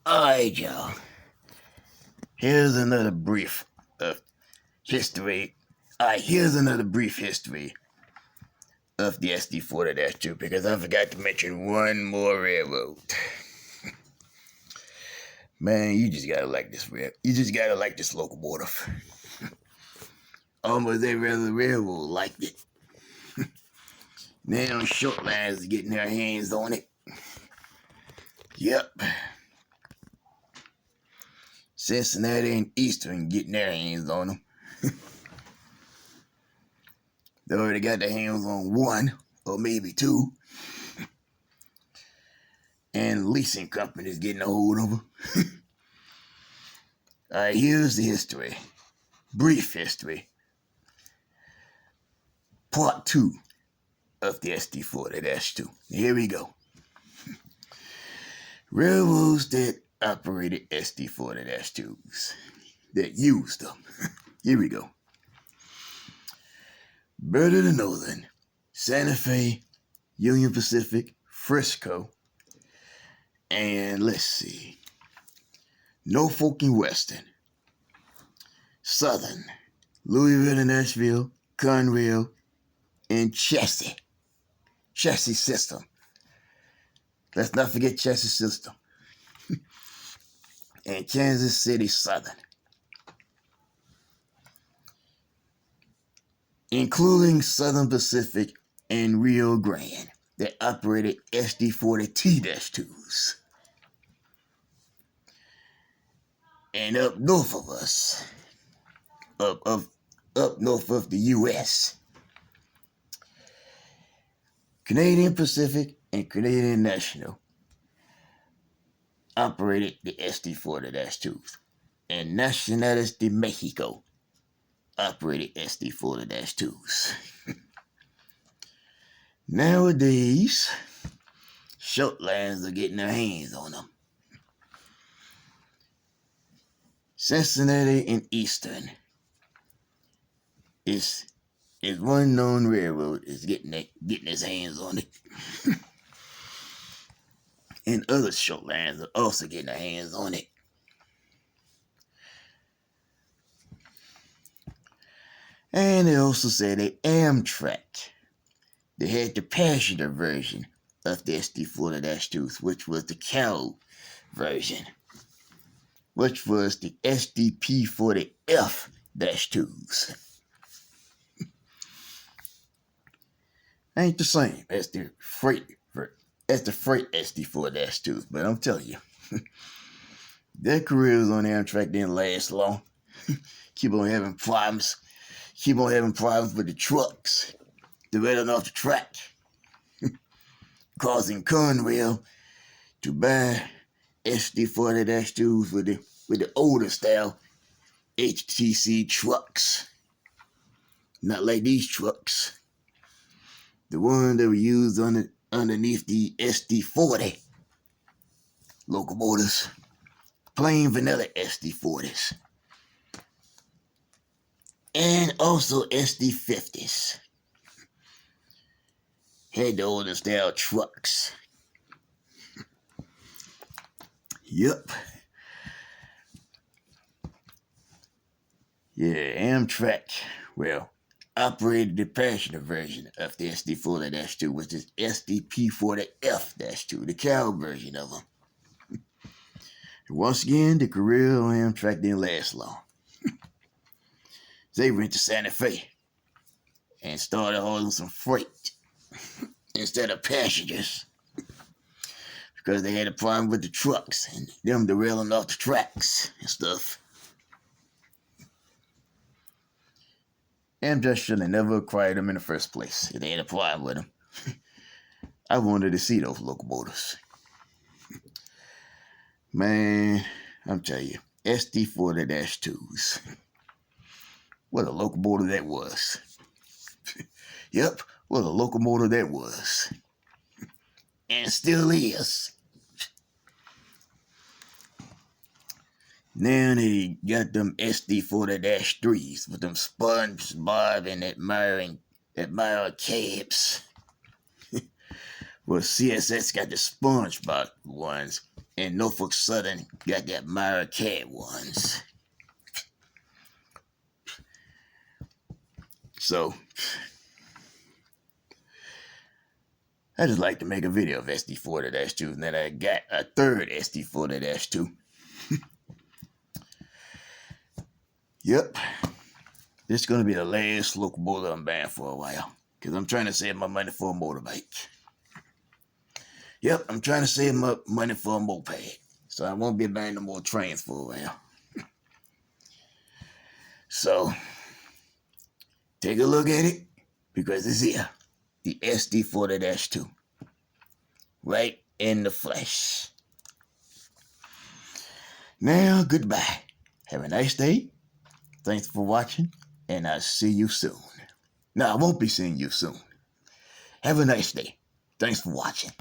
Alright, y'all. Here's another brief of history. Here's another brief history of the SD40-2 because I forgot to mention one more railroad. Man, you just gotta like this You just gotta like this locomotive. Almost every other railroad liked it. Now short lines are getting their hands on it. Yep. Cincinnati and Eastern getting their hands on them. They already got their hands on one or maybe two. And leasing companies getting a hold of them. Alright, here's the history. Brief history. Part 2 of the SD40-2. Here we go. Railroads that operated SD40-2s. That used them. Here we go. Bird of the Northern, Santa Fe, Union Pacific, Frisco, and let's see, Norfolk and Western, Southern, Louisville and Nashville, Conrail, and Chassis System. Let's not forget Chassis System. And Kansas City Southern. Including Southern Pacific and Rio Grande that operated SD40-2s. And up north of us, up north of the U.S., Canadian Pacific and Canadian National operated the SD40-2s. And Nacionales de Mexico operated SD40-2s. Nowadays, short lines are getting their hands on them. Cincinnati and Eastern is one known railroad is getting his hands on it. And other short lines are also getting their hands on it. And they also said that Amtrak, they had the passenger version of the SD40-2s, which was the cow version, which was the SDP40F-2s. Ain't the same as the freight SD40-2s, but I'm telling you, their careers on Amtrak didn't last long. Keep on having problems with the trucks. They're running off the track, causing Conrail to buy SD40-2s with the older style HTC trucks. Not like these trucks. The one that were used underneath the SD40 locomotives. Plain vanilla SD40s. And also SD50s. Had the older style trucks. Yep. Yeah, Amtrak, well, operated the passenger version of the SD40-2, which is SDP40F-2, the cow version of them. And once again, the career on Amtrak didn't last long. They went to Santa Fe and started hauling some freight instead of passengers because they had a problem with the trucks and them derailing off the tracks and stuff. Amtrak should have never acquired them in the first place if they had a problem with them. I wanted to see those locomotives. Man, I'm telling you, SD40-2s. What a locomotive that was. Yep, what a locomotive that was. And still is. Now they got them SD40-3s with them SpongeBob and admiring cabs. Well, CSX got the SpongeBob ones, and Norfolk Southern got that Myra Cat ones. So, I just like to make a video of SD40-2, and then I got a third SD40-2. Yep, this is going to be the last locomotive I'm buying for a while, because I'm trying to save my money for a motorbike. Yep, I'm trying to save my money for a moped, so I won't be buying no more trains for a while. So, take a look at it, because it's here, the SD40-2, right in the flesh. Now, goodbye. Have a nice day. Thanks for watching, and I'll see you soon. No, I won't be seeing you soon. Have a nice day. Thanks for watching.